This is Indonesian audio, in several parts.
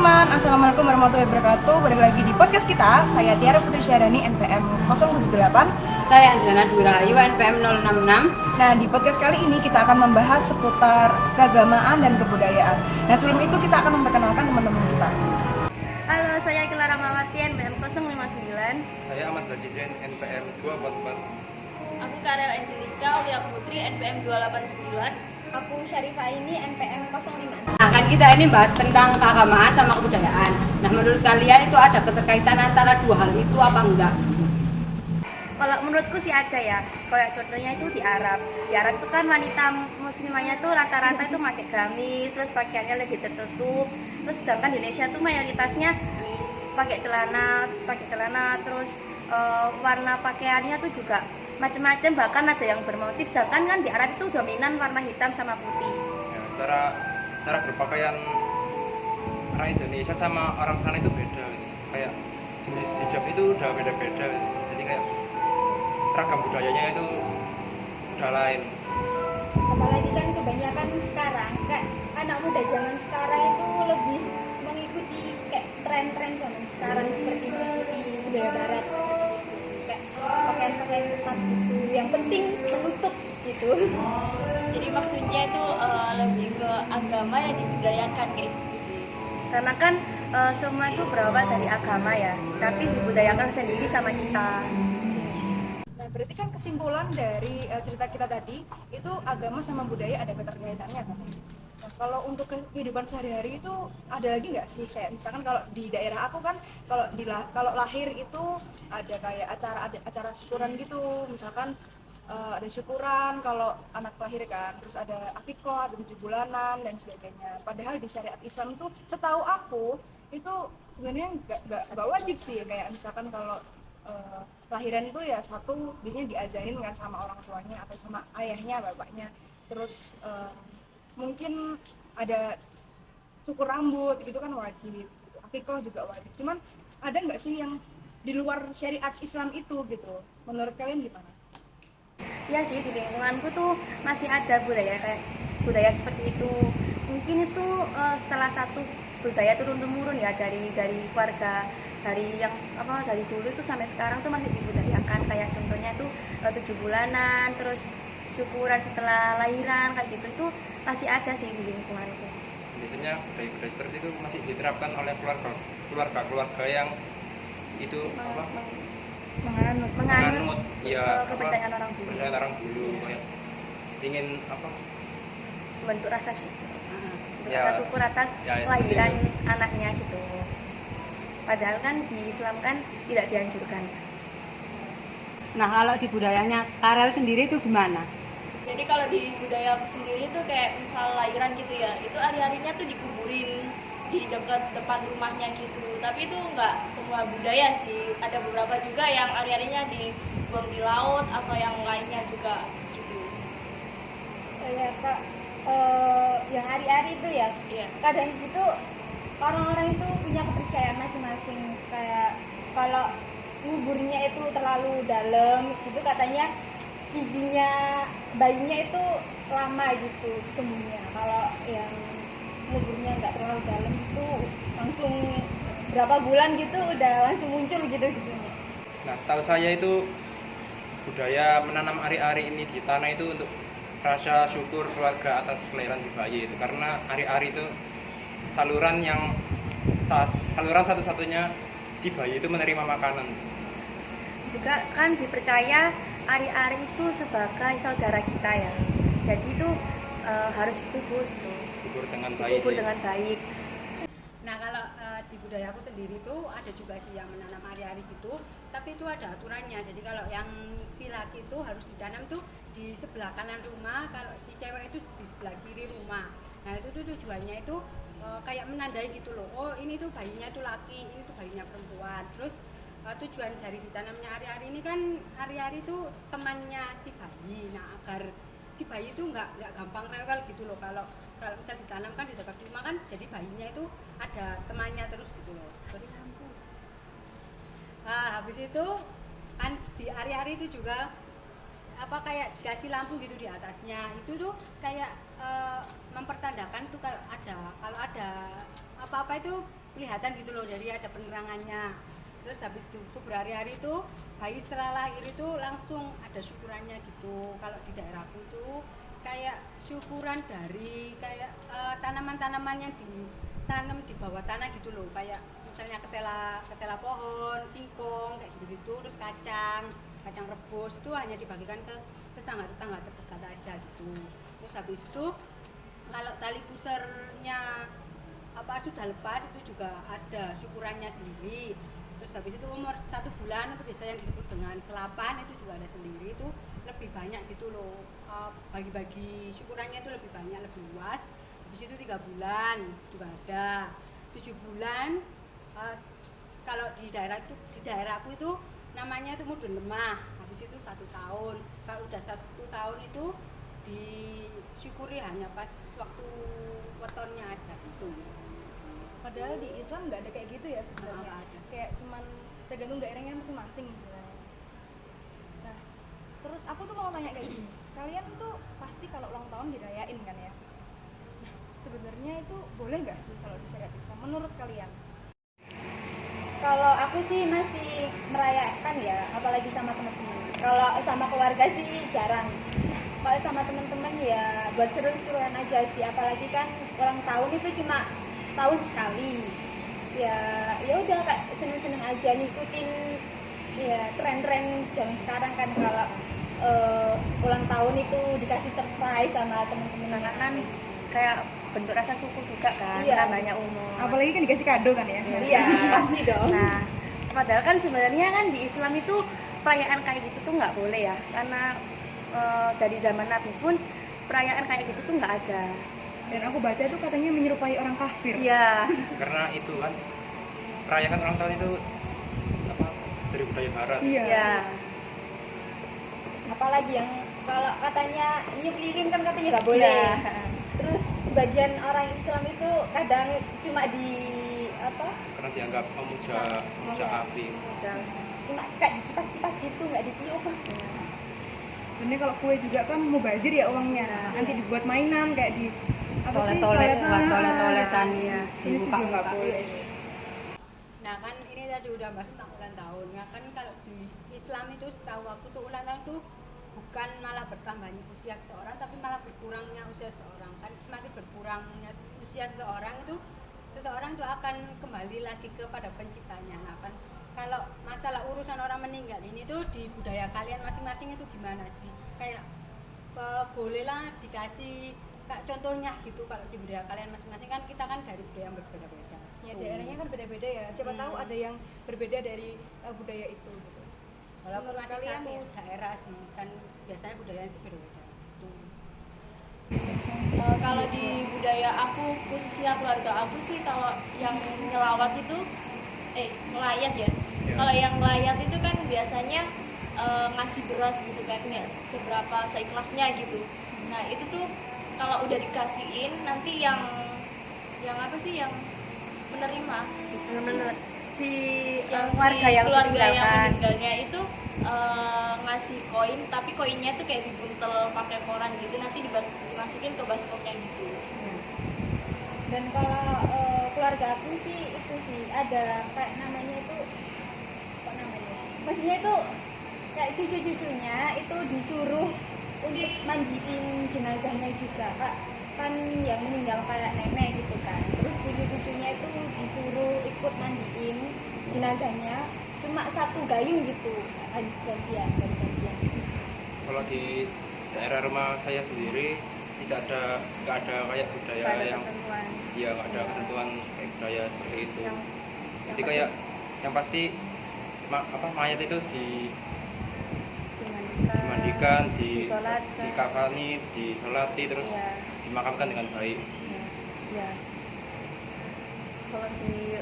teman-teman, Assalamualaikum warahmatullahi wabarakatuh. Balik lagi di podcast kita. Saya Tiara Putri Syahrani, NPM 078. Saya Anjana Dwi Rahayu, NPM 066. Nah, di podcast kali ini kita akan membahas seputar keagamaan dan kebudayaan. Nah, sebelum itu kita akan memperkenalkan teman-teman kita. Halo, saya Clara Mawati, NPM 059. Saya Ahmad Zaki Zain, NPM 244. Aku Karel Angelika Aulia Putri, NPM 289. Aku Syarifah ini NPM 05. Nah, kan kita ini bahas tentang keagamaan sama kebudayaan. Nah, menurut kalian itu ada keterkaitan antara dua hal itu apa enggak? Kalau menurutku sih ada ya. Kayak contohnya itu di Arab. Di Arab itu kan wanita muslimahnya tuh rata-rata itu pakai gamis, terus pakaiannya lebih tertutup. Terus sedangkan di Indonesia tuh mayoritasnya pakai celana, terus warna pakaiannya tuh juga macam-macam, bahkan ada yang bermotif. Sedangkan kan di Arab itu dominan warna hitam sama putih. Ya, cara berpakaian orang Indonesia sama orang sana itu beda gitu. Kayak jenis hijab itu udah beda-beda gitu. Jadi kayak ragam budayanya itu udah lain. Apalagi kan kebanyakan sekarang kayak anak muda zaman sekarang itu lebih mengikuti kayak tren-tren zaman sekarang seperti mengikuti budaya barat seperti itu sih. Kayak pakaian-pakaian ketat gitu. Yang penting menutup gitu. Jadi maksudnya itu lebih ke agama yang dibudayakan kayak gitu sih. Karena kan semua itu berawal dari agama ya, tapi dibudayakan sendiri sama kita. Nah, berarti kan kesimpulan dari cerita kita tadi itu agama sama budaya ada keterkaitannya kan? Nah, kalau untuk kehidupan sehari-hari itu ada lagi nggak sih, kayak misalkan kalau di daerah aku kan kalau lahir itu ada kayak acara syukuran gitu, misalkan ada syukuran kalau anak lahir kan, terus ada akikah, ada 7 bulanan dan sebagainya. Padahal di syariat Islam tuh setahu aku itu sebenarnya nggak wajib sih, kayak misalkan kalau lahiran itu ya satu biasanya diajarin kan sama orang tuanya atau sama ayahnya, bapaknya. Terus mungkin ada cukur rambut gitu kan wajib, akikah juga wajib. Cuman ada nggak sih yang di luar syariat Islam itu gitu? Menurut kalian gimana? Ya sih, di lingkunganku tuh masih ada budaya seperti itu. Mungkin itu salah satu budaya turun temurun ya dari keluarga, dari dulu itu sampai sekarang tuh masih dibudayakan. Kayak contohnya tuh 7 bulanan, terus syukuran setelah lahiran kayak gitu, itu masih ada sih di lingkunganku. Biasanya budaya-budaya seperti itu masih diterapkan oleh keluarga yang itu menganut ya kepercayaan orang dulu. Kepercayaan orang dulu kayak ingin Bentuk rasa syukur. Ya, Rasa syukur atas ya, kelahiran itu. anaknya gitu. Padahal kan di Islam kan tidak dianjurkan. Nah, kalau di budayanya Karel sendiri itu gimana? Jadi kalau di budaya aku sendiri tuh kayak misal lahiran gitu ya, itu hari-harinya tuh dikuburin di dekat depan rumahnya gitu. Tapi itu nggak semua budaya sih, ada beberapa juga yang hari-harinya dibuang di laut atau yang lainnya juga gitu. Kayak yang hari-hari itu ya, Iya. kadang gitu orang-orang itu punya kepercayaan masing-masing. Kayak kalau nguburnya itu terlalu dalam gitu, katanya giginya bayinya itu lama gitu tumbuhnya. Kalau yang nguburnya nggak terlalu dalam itu langsung berapa bulan gitu udah langsung muncul gitu gitunya. Nah, setahu saya itu budaya menanam ari-ari ini di tanah itu untuk rasa syukur keluarga atas kelahiran si bayi itu, karena ari-ari itu saluran satu-satunya si bayi itu menerima makanan. Juga kan dipercaya ari-ari itu sebagai saudara kita ya. Jadi itu harus dikubur gitu. Kubur dengan baik. Dikubur dengan baik. Nah, kalau di budaya aku sendiri tuh ada juga sih yang menanam ari-ari gitu, tapi itu ada aturannya. Jadi kalau yang si laki itu harus ditanam tuh di sebelah kanan rumah, kalau si cewek itu di sebelah kiri rumah. Nah, itu tuh tujuannya itu kayak menandai gitu loh. Oh, ini tuh bayinya tuh laki, ini tuh bayinya perempuan. Terus tujuan dari ditanamnya ari-ari ini kan, ari-ari itu temannya si bayi. Nah, agar si bayi itu nggak gampang rewel gitu loh. Kalau misal ditanam kan di dekat rumah kan, jadi bayinya itu ada temannya terus gitu loh. Terus habis itu kan di ari-ari itu juga kayak dikasih lampu gitu di atasnya. Itu tuh kayak mempertandakan tuh kalau ada apa-apa itu kelihatan gitu loh, jadi ada penerangannya. Terus habis itu berhari-hari itu bayi setelah lahir itu langsung ada syukurannya gitu. Kalau di daerahku tuh kayak syukuran dari kayak tanaman-tanaman yang ditanam di bawah tanah gitu loh, kayak misalnya ketela pohon, singkong kayak gitu-gitu, terus kacang rebus itu hanya dibagikan ke tetangga-tetangga terdekat aja gitu. Terus habis itu kalau tali pusernya sudah lepas itu juga ada syukurannya sendiri. Terus habis itu umur 1 bulan itu biasanya yang disebut dengan selapan itu juga ada sendiri, itu lebih banyak gitu loh, bagi-bagi syukurannya itu lebih banyak, lebih luas. Habis itu 3 bulan juga ada, 7 bulan kalau di daerahku itu namanya itu mudun lemah. Habis itu 1 tahun. Kalau udah 1 tahun itu disyukuri hanya pas waktu wetonnya aja gitu. Padahal di Islam nggak ada kayak gitu ya sebenarnya. Nggak ada. Kayak cuman tergantung daerahnya masing-masing sebenarnya. Nah, terus aku tuh mau tanya kayak gini. Kalian tuh pasti kalau ulang tahun dirayain kan ya? Nah, sebenarnya itu boleh nggak sih kalau di syariat Islam menurut kalian? Kalau aku sih masih merayakan ya, apalagi sama teman-teman. Kalau sama keluarga sih jarang. Kalau sama teman-teman ya buat seru-seruan aja sih, apalagi kan ulang tahun itu cuma setahun sekali. Ya udah kayak seneng-seneng aja ngikutin ya tren-tren zaman sekarang kan, kalau ulang tahun itu dikasih surprise sama teman-teman. Karena kan kayak bentuk rasa syukur juga kan, Iya. banyak umur. Apalagi kan dikasih kado kan ya? Iya, pasti dong. Nah, padahal kan sebenarnya kan di Islam itu perayaan kayak gitu tuh nggak boleh ya, karena dari zaman Nabi pun perayaan kayak gitu tuh nggak ada. Dan aku baca tuh katanya menyerupai orang kafir. Iya. Karena itu kan merayakan ulang tahun itu dari budaya barat. Iya. Iya. Apalagi yang kalau katanya niup lilin kan katanya nggak boleh. Iya. Terus sebagian orang Islam itu kadang cuma Karena dianggap memuja api. cuma kayak dikipas-kipas gitu, nggak ditiup. Sebenarnya kalau kue juga kan mubazir ya uangnya. Nanti dibuat mainan kayak di toilet-toiletan Iya. Ini sih juga nggak boleh. Nah kan ini tadi udah bahas tentang ulang tahun. Nah kan kalau di Islam itu setahu aku tuh ulang tahun tuh bukan malah bertambahnya usia seseorang, tapi malah berkurangnya usia seseorang. Kan semakin berkurangnya usia seseorang itu seseorang itu akan kembali lagi kepada penciptanya. Nah kan kalau masalah urusan orang meninggal ini tuh di budaya kalian masing-masing itu gimana sih? Kayak bolehlah dikasih kayak contohnya gitu. Kalau di budaya kalian masing-masing kan kita kan dari budaya yang berbeda-beda. Ya daerahnya kan beda-beda ya. Siapa tahu ada yang berbeda dari budaya itu gitu. Walaupun Menurut masih kalian satu ya? daerah sih, kan biasanya budaya itu beda-beda. Kalau di budaya aku, khususnya keluarga aku sih, kalau yang nyelawat itu ngelayat ya. Ya. Kalau yang ngelayat itu kan biasanya ngasih beras gitu kan, ya seberapa seikhlasnya gitu. Nah itu tuh kalau udah dikasihin, nanti yang apa sih yang menerima, Benar-benar si yang warga si yang keluarga yang meninggalkan. meninggalnya itu ngasih koin, tapi koinnya tuh kayak dibuntel pakai koran gitu, nanti dimasukin ke baskomnya gitu. Dan kalau keluarga aku sih itu sih ada kayak namanya itu apa namanya? Maksudnya itu kayak cucu-cucunya itu disuruh untuk mandiin jenazahnya juga, Kak. Kan yang meninggal kayak nenek gitu kan. Terus cucu-cucunya itu disuruh ikut mandiin jenazahnya, cuma satu gayung gitu. Gantian. Kalau di daerah rumah saya sendiri nggak ada kayak budaya Nggak ada yang ketentuan. iya nggak ada ketentuan kayak budaya seperti itu. Yang- Jadi kayak yang pasti mayat itu dimandikan, disolatkan. dikafani, disolati, terus Iya. dimakamkan dengan baik. Ya. Kalau di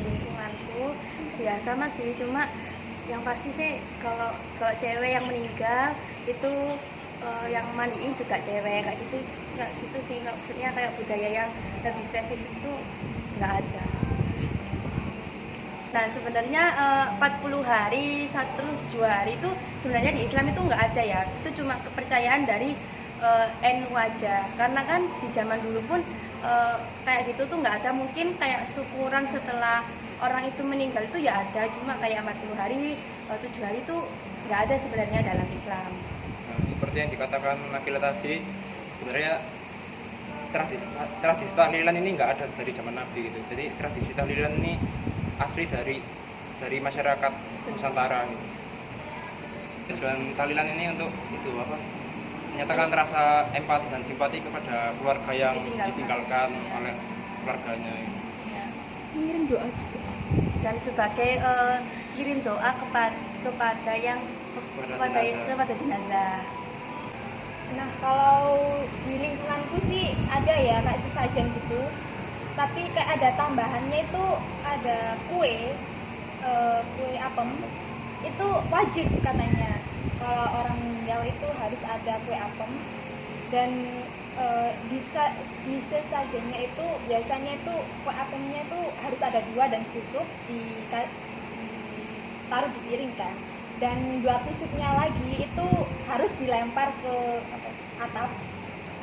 lingkunganku ya sama sih, cuma yang pasti sih kalau cewek yang meninggal itu yang mandiin juga cewek kayak gitu, nggak gitu sih, nggak, maksudnya kayak budaya yang lebih spesifik itu nggak ada. Nah sebenarnya 40 hari terus 2 hari itu sebenarnya di Islam itu nggak ada ya, itu cuma kepercayaan dari NU aja, karena kan di zaman dulu pun kayak gitu tuh nggak ada. Mungkin kayak syukuran setelah orang itu meninggal itu ya ada, cuma kayak 40 hari 7 hari itu nggak ada sebenarnya dalam Islam. Nah, seperti yang dikatakan Nabila tadi, sebenarnya tradisi tahlilan ini nggak ada dari zaman Nabi gitu. Jadi tradisi tahlilan ini asli dari masyarakat Nusantara gitu. Tujuan tahlilan ini untuk itu apa? Menyatakan rasa empati dan simpati kepada keluarga yang ditinggalkan oleh keluarganya. Gitu. Mengirim doa juga. Dan sebagai kirim doa kepada yang kepada jenazah. Nah, kalau di lingkunganku sih ada ya kayak sesajen gitu. Tapi kayak ada tambahannya itu ada kue apem. Itu wajib katanya. Kalau orang Jawa itu harus ada kue apem. Dan di sesajennya itu biasanya itu kue apemnya itu harus ada 2 dan tusuk ditaruh di piring kan. Dan 2 tusuknya lagi itu harus dilempar ke atap.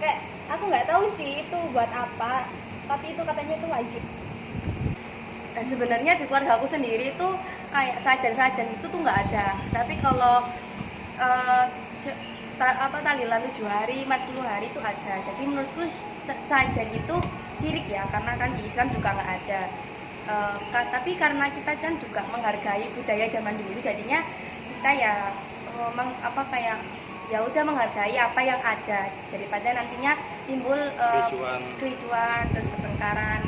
Kayak aku nggak tahu sih itu buat apa, tapi itu katanya itu wajib. Nah, sebenarnya di keluarga aku sendiri itu kayak sajen-sajen itu tuh nggak ada. Tapi kalau tahlilan 7 hari 40 hari itu ada. Jadi menurutku sajen itu syirik ya, karena kan di Islam juga nggak ada. Tapi karena kita kan juga menghargai budaya zaman dulu, jadinya kita ya kayak ya udah menghargai apa yang ada daripada nantinya timbul kericuan terus pertengkaran.